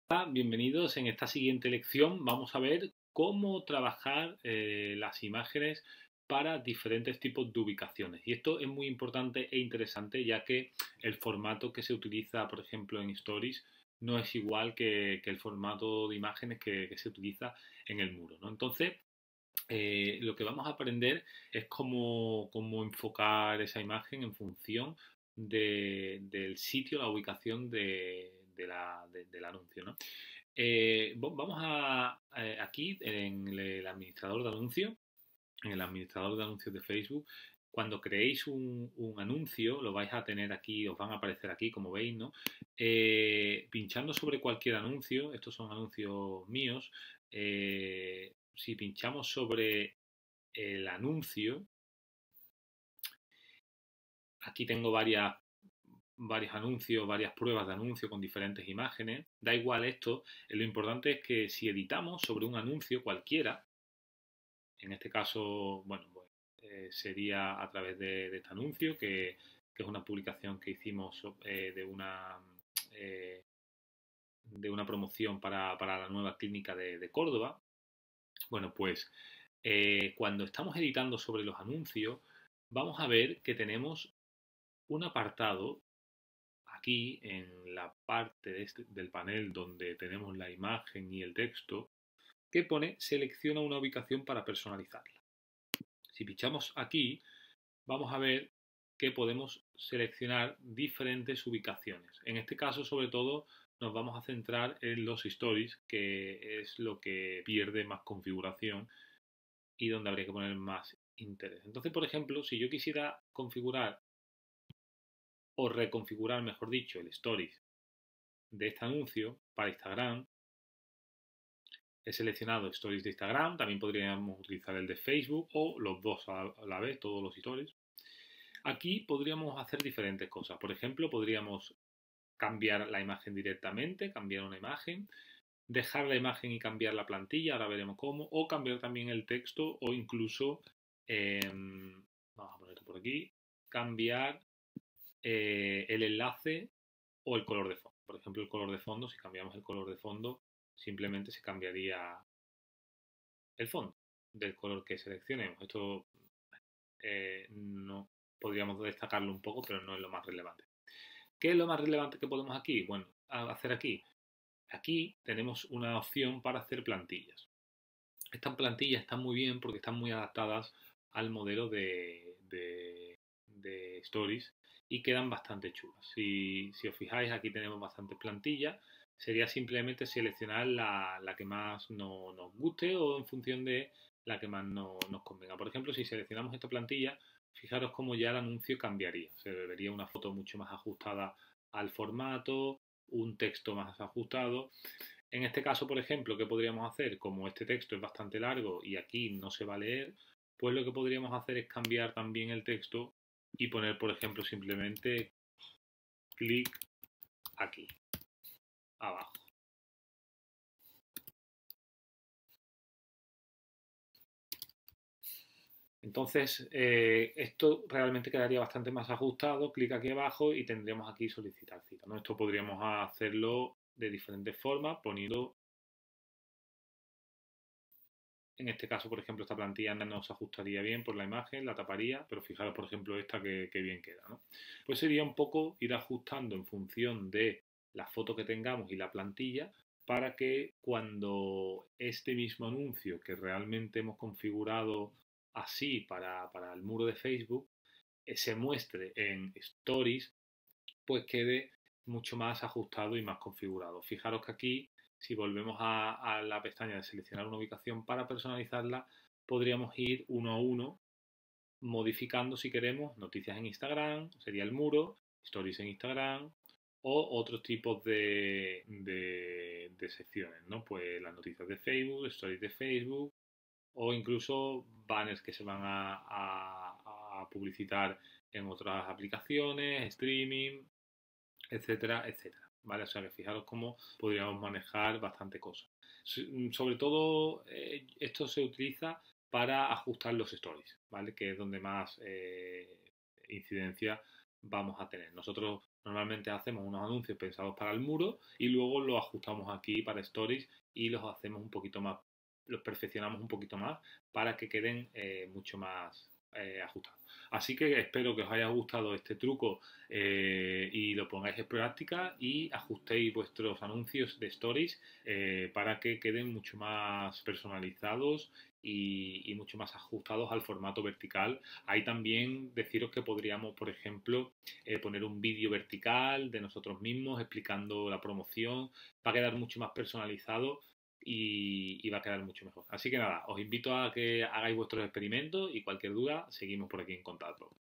Hola, bienvenidos. En esta siguiente lección vamos a ver cómo trabajar las imágenes para diferentes tipos de ubicaciones. Y esto es muy importante e interesante ya que el formato que se utiliza, por ejemplo, en Stories no es igual que el formato de imágenes que se utiliza en el muro, ¿no? Entonces, lo que vamos a aprender es cómo enfocar esa imagen en función del sitio, la ubicación del anuncio, ¿no? Vamos aquí en el administrador de anuncios, en el administrador de anuncios de Facebook. Cuando creéis un anuncio, lo vais a tener aquí, os van a aparecer aquí, como veis, ¿no? Pinchando sobre cualquier anuncio, estos son anuncios míos, si pinchamos sobre el anuncio, aquí tengo varios anuncios, varias pruebas de anuncio con diferentes imágenes. Da igual esto, lo importante es que si editamos sobre un anuncio cualquiera, en este caso, bueno, pues, sería a través de este anuncio, que es una publicación que hicimos eh, de una promoción para la nueva clínica de Córdoba. Bueno, pues cuando estamos editando sobre los anuncios, vamos a ver que tenemos un apartado aquí en la parte del panel donde tenemos la imagen y el texto que pone selecciona una ubicación para personalizarla. Si pinchamos aquí, vamos a ver que podemos seleccionar diferentes ubicaciones. En este caso, sobre todo, nos vamos a centrar en los stories, que es lo que pierde más configuración y donde habría que poner más interés. Entonces, por ejemplo, si yo quisiera configurar o reconfigurar, mejor dicho, el stories de este anuncio para Instagram, he seleccionado stories de Instagram, también podríamos utilizar el de Facebook o los dos a la vez, todos los stories. Aquí podríamos hacer diferentes cosas. Por ejemplo, podríamos cambiar la imagen directamente, cambiar una imagen, dejar la imagen y cambiar la plantilla, ahora veremos cómo, o cambiar también el texto o incluso, vamos a ponerlo por aquí, cambiar el enlace o el color de fondo. Por ejemplo, el color de fondo, si cambiamos el color de fondo, simplemente se cambiaría el fondo del color que seleccionemos. Esto no podríamos destacarlo un poco, pero no es lo más relevante. ¿Qué es lo más relevante que podemos aquí? Bueno, hacer aquí. Aquí tenemos una opción para hacer plantillas. Estas plantillas están muy bien porque están muy adaptadas al modelo de Stories y quedan bastante chulas. Si os fijáis, aquí tenemos bastantes plantillas. Sería simplemente seleccionar la que más nos guste o en función de la que más nos convenga. Por ejemplo, si seleccionamos esta plantilla, fijaros cómo ya el anuncio cambiaría. Se vería una foto mucho más ajustada al formato, un texto más ajustado. En este caso, por ejemplo, ¿qué podríamos hacer? Como este texto es bastante largo y aquí no se va a leer, pues lo que podríamos hacer es cambiar también el texto y poner, por ejemplo, simplemente clic aquí, abajo. Entonces, esto realmente quedaría bastante más ajustado. Clic aquí abajo y tendríamos aquí solicitar cita, ¿no? Esto podríamos hacerlo de diferentes formas, poniendo, en este caso, por ejemplo, esta plantilla no se ajustaría bien por la imagen, la taparía, pero fijaros, por ejemplo, esta que bien queda, ¿no? Pues sería un poco ir ajustando en función de la foto que tengamos y la plantilla para que cuando este mismo anuncio que realmente hemos configurado así para el muro de Facebook se muestre en Stories, pues quede mucho más ajustado y más configurado. Fijaros que aquí, si volvemos a la pestaña de seleccionar una ubicación para personalizarla, podríamos ir uno a uno modificando si queremos noticias en Instagram, sería el muro, stories en Instagram o otros tipos de secciones, ¿no? Pues las noticias de Facebook, stories de Facebook o incluso banners que se van a publicitar en otras aplicaciones, streaming, etcétera, etcétera. ¿Vale? O sea que fijaros cómo podríamos manejar bastante cosas. Sobre todo, esto se utiliza para ajustar los stories, ¿vale? Que es donde más incidencia vamos a tener. Nosotros Normalmente hacemos unos anuncios pensados para el muro y luego los ajustamos aquí para Stories y los hacemos un poquito más, los perfeccionamos un poquito más para que queden mucho más ajustados. Así que espero que os haya gustado este truco y lo pongáis en práctica y ajustéis vuestros anuncios de Stories para que queden mucho más personalizados y mucho más ajustados al formato vertical. Ahí también deciros que podríamos, por ejemplo, poner un vídeo vertical de nosotros mismos explicando la promoción. Va a quedar mucho más personalizado y va a quedar mucho mejor. Así que nada, os invito a que hagáis vuestros experimentos y cualquier duda, seguimos por aquí en contacto.